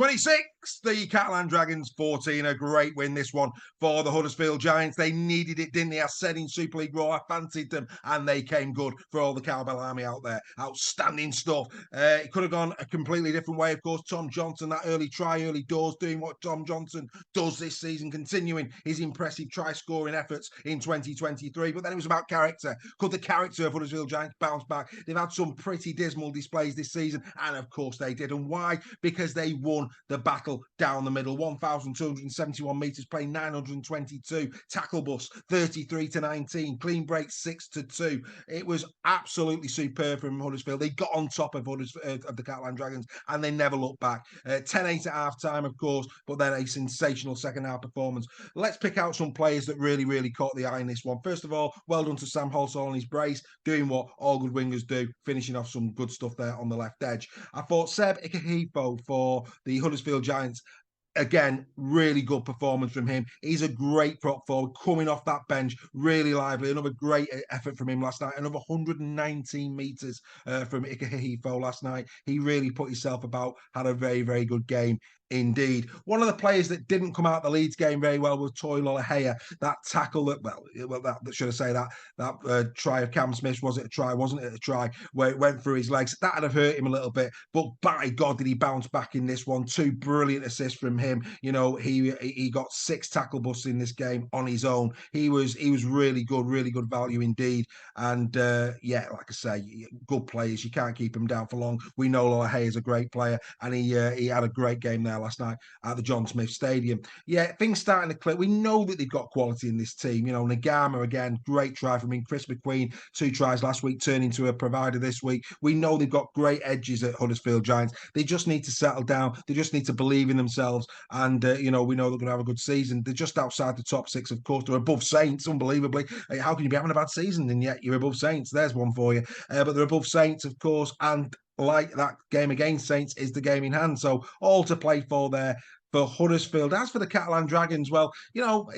26, the Catalan Dragons 14. A great win, this one, for the Huddersfield Giants. They needed it, didn't they? I said in Super League Raw, I fancied them, and they came good for all the Cowbell Army out there. Outstanding stuff. It could have gone a completely different way, of course. Tom Johnson, that early try, early doors, doing what Tom Johnson does this season, continuing his impressive try-scoring efforts in 2023. But then it was about character. Could the character of Huddersfield Giants bounce back? They've had some pretty dismal displays this season, and of course they did. And why? Because they won the battle down the middle. 1,271 metres, playing 922. Tackle bust 33-19. Clean break 6-2. It was absolutely superb from Huddersfield. They got on top of the Catalan Dragons, and they never looked back. 10-8 at half time, of course, but then a sensational second half performance. Let's pick out some players that really caught the eye in this one. First of all, well done to Sam Halsall on his brace, doing what all good wingers do, finishing off some good stuff there on the left edge. I thought Seb Ikehefo for the Huddersfield Giants, again, really good performance from him. He's a great prop forward, coming off that bench, really lively. Another great effort from him last night. Another 119 metres from Ikehefo last night. He really put himself about, had a very good game indeed. One of the players that didn't come out the Leeds game very well was Toy Lolohea. That tackle that, that should I say that try of Cam Smith, was it a try? Wasn't it a try? Where it went through his legs. That'd have hurt him a little bit, but by God, did he bounce back in this one. 2 brilliant assists from him. You know, he got 6 tackle busts in this game on his own. He was really good value indeed. And yeah, like I say, good players. You can't keep him down for long. We know Lolohea is a great player, and he had a great game there last night at the John Smith Stadium. Yeah, things starting to click. We know that they've got quality in this team. You know, Nagama, again, great try from him. Chris McQueen, 2 tries last week, turning to a provider this week. We know they've got great edges at Huddersfield Giants. They just need to settle down. They just need to believe in themselves. And, you know, we know they're going to have a good season. They're just outside the top 6, of course. They're above Saints, unbelievably. How can you be having a bad season and yet you're above Saints? There's one for you. But they're above Saints, of course, and like that game against Saints is the game in hand. So all to play for there for Huddersfield. As for the Catalan Dragons, well, you know,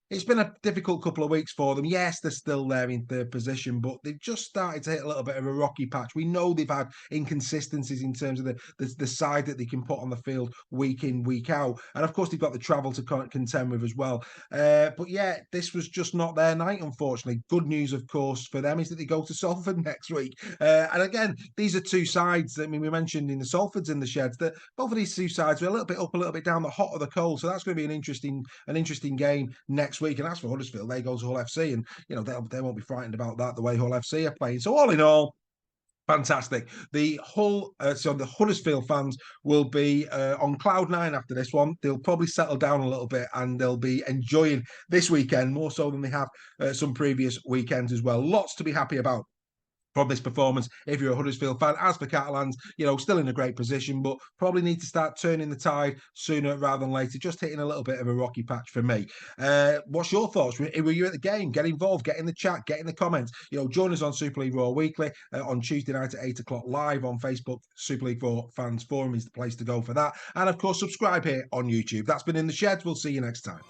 it's been a difficult couple of weeks for them. Yes, they're still there in 3rd position, but they've just started to hit a little bit of a rocky patch. We know they've had inconsistencies in terms of the side that they can put on the field week in, week out. And of course, they've got the travel to contend with as well. But yeah, this was just not their night, unfortunately. Good news, of course, for them is that they go to Salford next week. And again, these are 2 sides. I mean, we mentioned in the Salfords and the Sheds that both of these 2 sides are a little bit up, a little bit down, the hot or the cold. So that's going to be an interesting game next week. And as for Huddersfield, they go to Hull FC, and you know they won't be frightened about that the way Hull FC are playing. So all in all, fantastic. The Huddersfield fans will be on cloud 9 after this one. They'll probably settle down a little bit, and they'll be enjoying this weekend more so than they have some previous weekends as well. Lots to be happy about from this performance if you're a Huddersfield fan. As for Catalans, you know, still in a great position, but probably need to start turning the tide sooner rather than later. Just hitting a little bit of a rocky patch for me. What's your thoughts? Were you at the game? Get involved, get in the chat, get in the comments. You know, join us on Super League Raw Weekly on Tuesday night at 8 o'clock live on Facebook. Super League 4 Fans Forum is the place to go for that. And of course, subscribe here on YouTube. That's been In the Sheds. We'll see you next time.